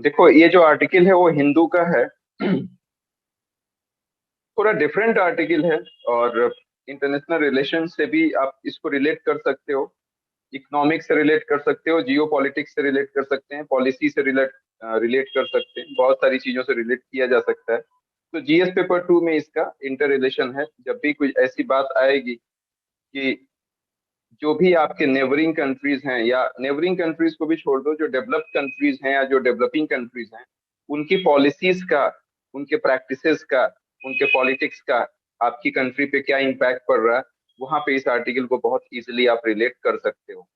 देखो, ये जो आर्टिकल है वो हिंदू का है। थोड़ा डिफरेंट आर्टिकल है। और इंटरनेशनल रिलेशन से भी आप इसको रिलेट कर सकते हो, इकोनॉमिक्स से रिलेट कर सकते हो, जियो पॉलिटिक्स से रिलेट कर सकते हैं, पॉलिसी से रिलेट रिलेट कर सकते हैं, बहुत सारी चीजों से रिलेट किया जा सकता है। तो जीएस पेपर 2 में इसका इंटर रिलेशन है। जब भी कोई ऐसी बात आएगी कि जो भी आपके नेबरिंग कंट्रीज हैं, या नेबरिंग कंट्रीज को भी छोड़ दो, जो डेवलप्ड कंट्रीज हैं या जो डेवलपिंग कंट्रीज हैं, उनकी पॉलिसीज का, उनके प्रैक्टिसेस का, उनके पॉलिटिक्स का आपकी कंट्री पे क्या इम्पैक्ट पड़ रहा है, वहां पे इस आर्टिकल को बहुत इजीली आप रिलेट कर सकते हो।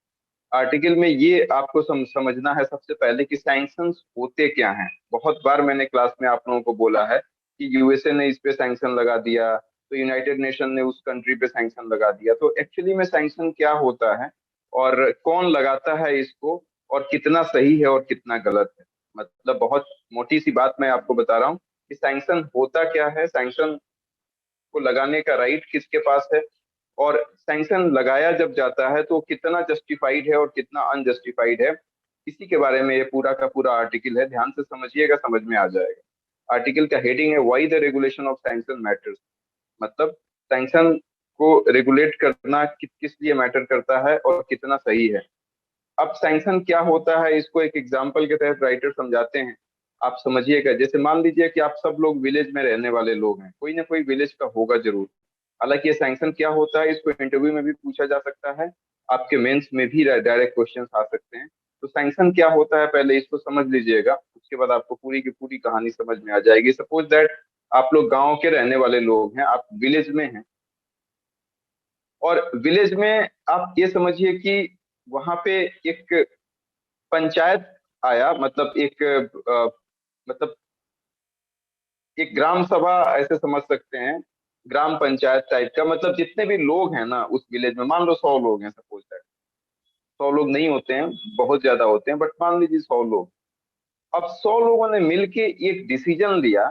आर्टिकल में ये आपको समझना है सबसे पहले कि सैंक्शंस होते क्या हैं। बहुत बार मैंने क्लास में आप लोगों को बोला है कि यूएसए ने इस पे सैंक्शन लगा दिया, तो यूनाइटेड नेशन ने उस कंट्री पे सैंक्शन लगा दिया। तो एक्चुअली में सैंक्शन क्या होता है, और कौन लगाता है इसको, और कितना सही है और कितना गलत है। मतलब बहुत मोटी सी बात मैं आपको बता रहा हूँ कि सैंक्शन होता क्या है, सैंक्शन को लगाने का राइट किसके पास है, और सैंक्शन लगाया जब जाता है तो कितना जस्टिफाइड है और कितना अनजस्टिफाइड है। इसी के बारे में ये पूरा का पूरा आर्टिकल है। ध्यान से समझिएगा, समझ में आ जाएगा। आर्टिकल का हेडिंग है why the regulation of sanction matters. मतलब सैंक्शन को रेगुलेट करना किस लिए मैटर करता है और कितना सही है। अब सैंक्शन क्या होता है, इसको एक एग्जांपल के तहत राइटर समझाते हैं। आप समझिएगा। जैसे मान लीजिए कि आप सब लोग विलेज में रहने वाले लोग हैं, कोई ना कोई विलेज का होगा जरूर। हालांकि ये सैंक्शन क्या होता है, इसको इंटरव्यू में भी पूछा जा सकता है, आपके मेंस में भी डायरेक्ट क्वेश्चन आ सकते हैं। तो सैंक्शन क्या होता है, पहले इसको समझ लीजिएगा, उसके बाद आपको पूरी की पूरी कहानी समझ में आ जाएगी। सपोज दैट आप लोग गांव के रहने वाले लोग हैं, आप विलेज में हैं, और विलेज में आप ये समझिए कि वहां पे एक पंचायत आया, मतलब मतलब एक ग्राम सभा ऐसे समझ सकते हैं, ग्राम पंचायत टाइप का। मतलब जितने भी लोग हैं ना उस विलेज में, मान लो 100 लोग हैं, सपोज दैट। 100 लोग नहीं होते हैं, बहुत ज्यादा होते हैं, बट मान लीजिए 100 लोग। अब 100 लोगों ने मिलके एक डिसीजन लिया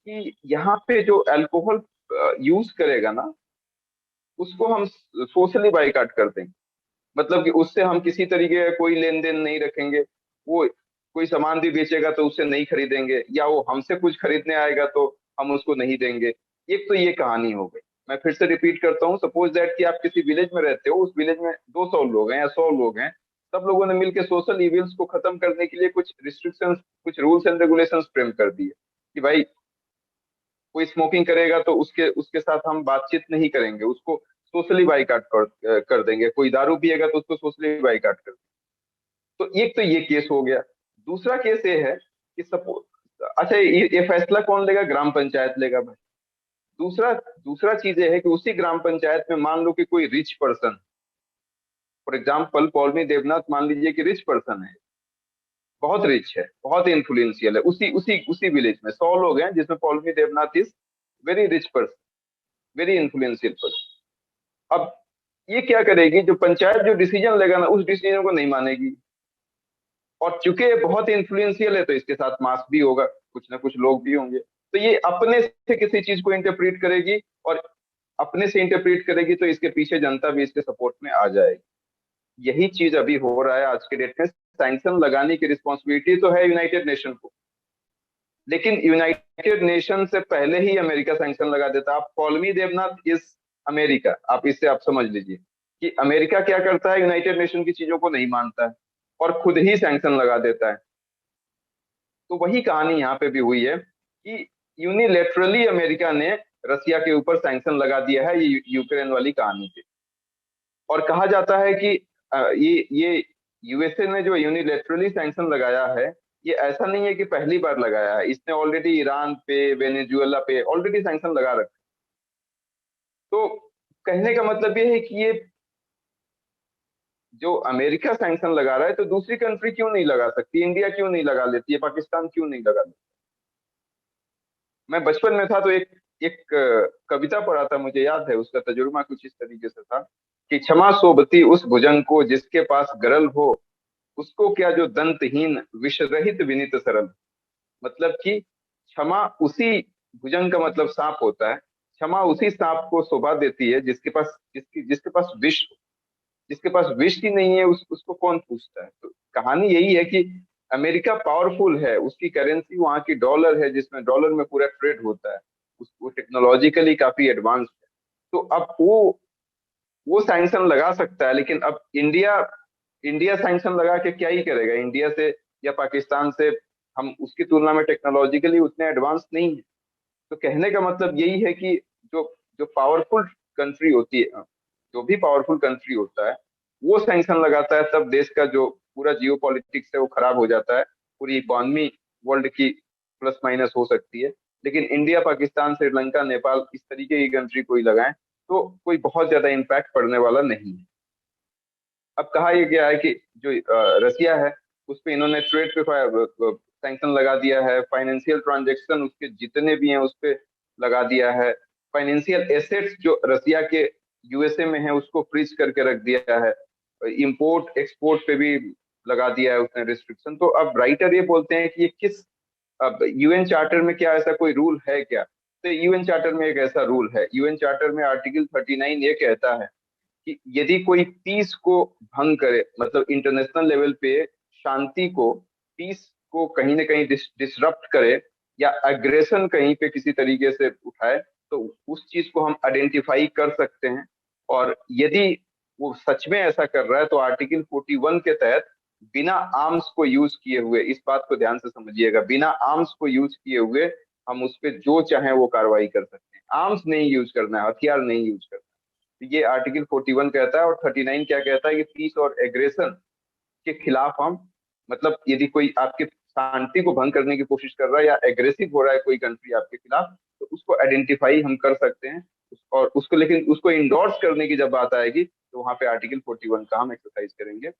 कि यहाँ पे जो अल्कोहल यूज करेगा ना, उसको हम सोशली बाइकाट कर देंगे। मतलब कि उससे हम किसी तरीके का कोई लेन देन नहीं रखेंगे। वो कोई सामान भी बेचेगा तो उससे नहीं खरीदेंगे, या वो हमसे कुछ खरीदने आएगा तो हम उसको नहीं देंगे। एक तो ये कहानी हो गई। मैं फिर से रिपीट करता हूँ। सपोज दैट कि आप किसी विलेज में रहते हो, उस विलेज में 200 लोग हैं या 100 लोग हैं। सब लोगों ने मिलकर सोशल इविल्स को खत्म करने के लिए कुछ रिस्ट्रिक्शंस, कुछ रूल्स एंड रेगुलेशंस फ्रेम कर दिए कि भाई कोई स्मोकिंग करेगा तो उसके उसके साथ हम बातचीत नहीं करेंगे, उसको सोशली बाइकाट कर देंगे। कोई दारू पिएगा तो उसको सोशली बाइकाट कर देंगे। तो एक तो ये केस हो गया। दूसरा केस ये है कि सपोज, अच्छा, ये फैसला कौन लेगा, ग्राम पंचायत लेगा भाई। दूसरा दूसरा चीज ये है कि उसी ग्राम पंचायत में मान लो कि कोई rich person, for example Paulami Debnath, मान लीजिए कि रिच पर्सन है, बहुत रिच है, बहुत इन्फ्लुएंशियल है। उसी उसी उसी विलेज में 100 लोग हैं जिसमें Paulami Debnath is very rich person, very influential person. अब ये क्या करेगी, जो पंचायत जो डिसीजन लेगा ना, उस डिसीजन को नहीं मानेगी। और चूंकि ये बहुत इन्फ्लुएंशियल है तो इसके साथ मास भी होगा, कुछ ना कुछ लोग भी होंगे। तो ये अपने से किसी चीज को इंटरप्रेट करेगी, और अपने से इंटरप्रेट करेगी तो इसके पीछे जनता भी इसके सपोर्ट में आ जाएगी। यही चीज अभी हो रहा है आज के डेट में। सैंक्शन लगाने की रिस्पॉन्सिबिलिटी तो है यूनाइटेड नेशन को, लेकिन यूनाइटेड नेशन से पहले ही अमेरिका सैंक्शन लगा देता। आप कॉलमी देवनाथ इज अमेरिका, आप इससे आप समझ लीजिए कि अमेरिका क्या करता है, यूनाइटेड नेशन की चीजों को नहीं मानता है और खुद ही सैंक्शन लगा देता है। तो वही कहानी यहाँ पे भी हुई है कि यूनिलेटरली अमेरिका ने रसिया के ऊपर सैंक्शन लगा दिया है, ये यूक्रेन वाली कहानी पे। और कहा जाता है कि ये यूएसए ने जो यूनिलेटरली सैंक्शन लगाया है, ये ऐसा नहीं है कि पहली बार लगाया है। इसने ऑलरेडी ईरान पे, वेनेजुएला पे ऑलरेडी सैंक्शन लगा रखा। तो कहने का मतलब ये है कि ये जो अमेरिका सैंक्शन लगा रहा है, तो दूसरी कंट्री क्यों नहीं लगा सकती, इंडिया क्यों नहीं लगा लेती है, पाकिस्तान क्यों नहीं लगा लेती। मैं बचपन में था तो एक कविता पढ़ा था, मुझे याद है। उसका तजुर्बा कुछ इस तरीके से था कि क्षमा सोबती उस भुजंग को जिसके पास गरल हो, उसको क्या जो दंतहीन विष रहित विनित सरल। मतलब कि क्षमा उसी, भुजंग का मतलब सांप होता है, क्षमा उसी सांप को शोभा देती है जिसके पास विष हो। जिसके पास विष ही नहीं है, उसको कौन पूछता है। तो कहानी यही है कि अमेरिका पावरफुल है, उसकी करेंसी वहाँ की डॉलर है, जिसमें डॉलर में पूरा ट्रेड होता है, वो टेक्नोलॉजिकली काफी एडवांस है। तो अब वो सैंक्शन लगा सकता है, लेकिन अब इंडिया इंडिया सैंक्शन लगा के क्या ही करेगा? इंडिया से या पाकिस्तान से हम उसकी तुलना में टेक्नोलॉजिकली उतने एडवांस नहीं है। तो कहने का मतलब यही है कि जो जो पावरफुल कंट्री होती है, जो भी पावरफुल कंट्री होता है, वो सैंक्शन लगाता है, तब देश का जो पूरा जियो पॉलिटिक्स है वो खराब हो जाता है, पूरी इकोनॉमी वर्ल्ड की प्लस माइनस हो सकती है। लेकिन इंडिया, पाकिस्तान, श्रीलंका, नेपाल, इस तरीके की कंट्री कोई लगाए तो कोई बहुत ज्यादा इम्पैक्ट पड़ने वाला नहीं है। अब कहा यह गया है कि जो रसिया है, उस पे इन्होंने ट्रेड पे सैंक्शन लगा दिया है, फाइनेंशियल ट्रांजैक्शन उसके जितने भी हैं उस पे लगा दिया है, फाइनेंशियल एसेट्स जो रसिया के यूएसए में है उसको फ्रीज करके रख दिया है, इंपोर्ट एक्सपोर्ट पे भी लगा दिया है उसने रिस्ट्रिक्शन। तो अब राइटर ये बोलते हैं कि ये किस, अब यूएन चार्टर में क्या ऐसा कोई रूल है क्या? तो यूएन चार्टर में एक ऐसा रूल है, यूएन चार्टर में आर्टिकल 39 ये कहता है कि यदि कोई पीस को भंग करे, मतलब इंटरनेशनल लेवल पे शांति को, पीस को कहीं ना कहीं डिसरप्ट करे, या अग्रेशन कहीं पे किसी तरीके से उठाए, तो उस चीज को हम आइडेंटिफाई कर सकते हैं। और यदि वो सच में ऐसा कर रहा है तो आर्टिकल 41 के तहत बिना आर्म्स को यूज किए हुए, इस बात को ध्यान से समझिएगा, बिना आर्म्स को यूज किए हुए हम उस पर जो चाहे वो कार्रवाई कर सकते हैं। आर्म्स नहीं यूज करना है, हथियार नहीं यूज करना है। ये आर्टिकल 41 कहता है। और 39 क्या कहता है कि पीस और एग्रेशन के खिलाफ हम, मतलब यदि कोई आपके शांति को भंग करने की कोशिश कर रहा है या एग्रेसिव हो रहा है कोई कंट्री आपके खिलाफ, तो उसको आइडेंटिफाई हम कर सकते हैं। और उसको, लेकिन उसको इंडोर्स करने की जब बात आएगी तो वहां पे आर्टिकल 41 का हम एक्सरसाइज करेंगे।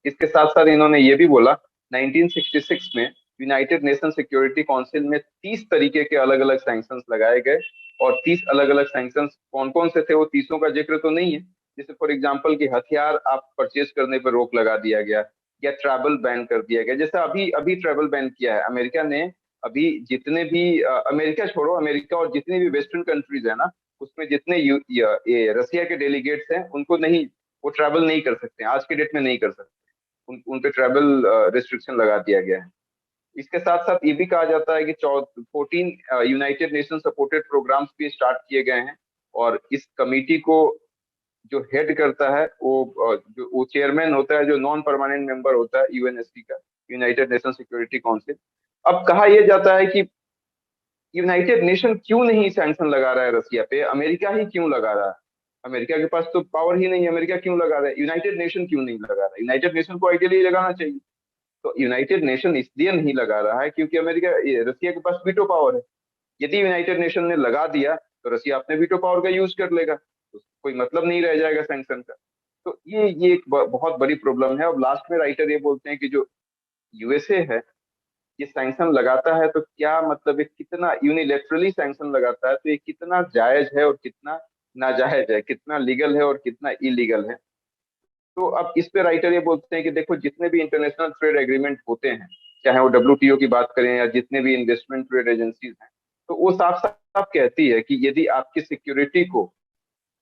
इसके साथ साथ इन्होंने ये भी बोला, 1966 में यूनाइटेड नेशन सिक्योरिटी काउंसिल में 30 तरीके के अलग अलग सैंक्शंस लगाए गए। और 30 अलग अलग सैंक्शंस कौन कौन से थे वो 30 का जिक्र तो नहीं है। जैसे फॉर एग्जांपल कि हथियार आप परचेज करने पर रोक लगा दिया गया, या ट्रैवल बैन कर दिया गया। जैसे अभी अभी ट्रैवल बैन किया है अमेरिका ने। अभी जितने भी अमेरिका छोड़ो, अमेरिका और जितनी भी वेस्टर्न कंट्रीज है ना, उसमें जितने ये रसिया के डेलीगेट्स हैं उनको नहीं, वो ट्रैवल नहीं कर सकते, आज के डेट में नहीं कर सकते। उन पे ट्रैवल रिस्ट्रिक्शन लगा दिया गया है। इसके साथ साथ ये भी कहा जाता है कि 14 यूनाइटेड नेशन सपोर्टेड प्रोग्राम्स भी स्टार्ट किए गए हैं। और इस कमिटी को जो हेड करता है जो वो चेयरमैन होता है, जो नॉन परमानेंट मेंबर होता है यूएनएससी का, यूनाइटेड नेशन सिक्योरिटी काउंसिल। अब कहा यह जाता है कि यूनाइटेड नेशन क्यों नहीं सैंक्शन लगा रहा है रसिया पे, अमेरिका ही क्यों लगा रहा है? अमेरिका के पास तो पावर ही नहीं है, अमेरिका क्यों लगा रहा है? यूनाइटेड नेशन क्यों नहीं लगा रहा है? यूनाइटेड नेशन को आइडियली लगाना चाहिए। तो यूनाइटेड नेशन इसलिए नहीं लगा रहा है क्योंकि रसिया के पास वीटो पावर है। यदि यूनाइटेड नेशन ने लगा दिया तो रसिया अपने वीटो पावर का यूज कर लेगा, तो कोई मतलब नहीं रह जाएगा सैंक्शन का। तो ये एक बहुत बड़ी प्रॉब्लम है। और लास्ट में राइटर ये बोलते हैं कि जो यूएसए है, ये सैंक्शन लगाता है तो क्या मतलब, ये कितना यूनिलेटरली सैंक्शन लगाता है, तो ये कितना जायज है और कितना नाजायज है, कितना लीगल है और कितना इलीगल है। तो अब इस पे राइटर ये बोलते हैं कि देखो, जितने भी इंटरनेशनल ट्रेड एग्रीमेंट होते हैं, चाहे वो डब्ल्यूटीओ की बात करें या जितने भी इन्वेस्टमेंट ट्रेड एजेंसीज हैं, तो वो साफ साफ कहती है कि यदि आपकी सिक्योरिटी को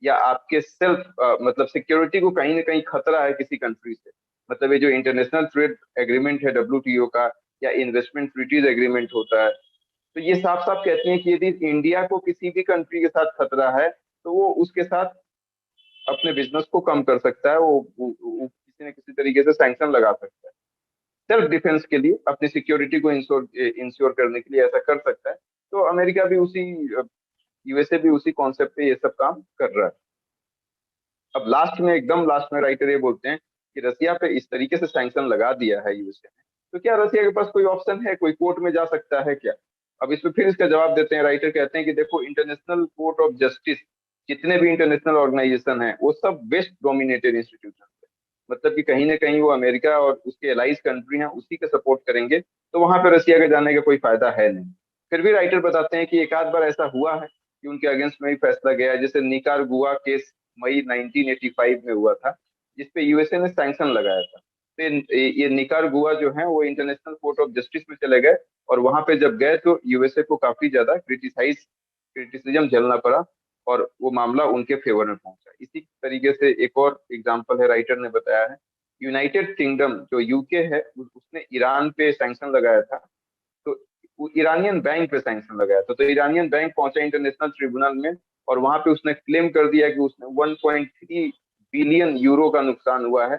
या आपके सेल्फ, मतलब सिक्योरिटी को कहीं ना कहीं खतरा है किसी कंट्री से, मतलब ये जो इंटरनेशनल ट्रेड एग्रीमेंट है डब्ल्यूटीओ का, या इन्वेस्टमेंट ट्रीटीज एग्रीमेंट होता है, तो ये साफ साफ कहते हैं कि यदि इंडिया को किसी भी कंट्री के साथ खतरा है तो वो उसके साथ अपने बिजनेस को कम कर सकता है, वो किसी न किसी तरीके से सैंक्शन लगा सकता है। सेल्फ डिफेंस के लिए, अपनी सिक्योरिटी को इंश्योर इंश्योर करने के लिए ऐसा कर सकता है। तो अमेरिका भी उसी, यूएसए भी उसी कॉन्सेप्ट पे ये सब काम कर रहा है। अब लास्ट में, एकदम लास्ट में राइटर ये बोलते हैं कि रसिया पे इस तरीके से सैंक्शन लगा दिया है यूएसए ने, तो क्या रसिया के पास कोई ऑप्शन है, कोई कोर्ट में जा सकता है क्या? अब इस पे फिर इसका जवाब देते हैं राइटर, कहते हैं कि देखो, इंटरनेशनल कोर्ट ऑफ जस्टिस, जितने भी इंटरनेशनल ऑर्गेनाइजेशन है वो सब वेस्ट डोमिनेटेड इंस्टीट्यूशन है। मतलब कि कहीं ना कहीं वो अमेरिका और उसके एलाइज कंट्री हैं उसी के सपोर्ट करेंगे, तो वहां पे रसिया के जाने का कोई फायदा है नहीं। फिर भी राइटर बताते हैं कि एक आध बार ऐसा हुआ है कि उनके अगेंस्ट में ही फैसला गया है। जैसे निकारागुआ केस मई 1985 में हुआ था, जिसपे यूएसए ने सैंक्शन लगाया था। तो ये निकारागुआ जो है वो इंटरनेशनल कोर्ट ऑफ जस्टिस में चले गए। और वहां पे जब गए तो यूएसए को काफी ज्यादा क्रिटिसिज्म झेलना पड़ा, और वो मामला उनके फेवर में पहुंचा। इसी तरीके से एक और एग्जाम्पल है, राइटर ने बताया है यूनाइटेड किंगडम जो यूके है उसने ईरान पे सैंक्शन लगाया था। तो वो ईरानियन बैंक पे सैंक्शन लगाया था, तो ईरानियन बैंक पहुंचा इंटरनेशनल ट्रिब्यूनल में, और वहां पे उसने क्लेम कर दिया कि उसने 1.3 बिलियन यूरो का नुकसान हुआ है।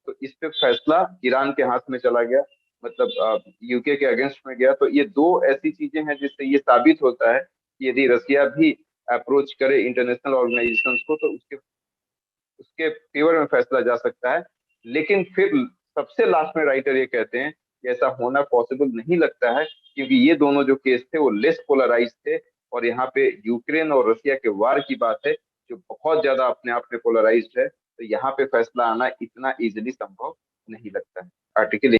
तो इस पे फैसला ईरान के हाथ में चला गया, मतलब यूके के अगेंस्ट में गया। तो ये दो ऐसी चीजें हैं जिससे ये साबित होता है कि यदि रसिया भी अप्रोच करे इंटरनेशनल ऑर्गेनाइजेशंस को तो उसके उसके फेवर में फैसला जा सकता है। लेकिन फिर सबसे लास्ट में राइटर ये कहते हैं कि ऐसा होना पॉसिबल नहीं लगता है, क्योंकि ये दोनों जो केस थे वो लेस पोलराइज थे, और यहाँ पे यूक्रेन और रसिया के वार की बात है जो बहुत ज्यादा अपने आप में पोलराइज्ड है। तो यहाँ पे फैसला आना इतना इजिली संभव नहीं लगता है। आर्टिकल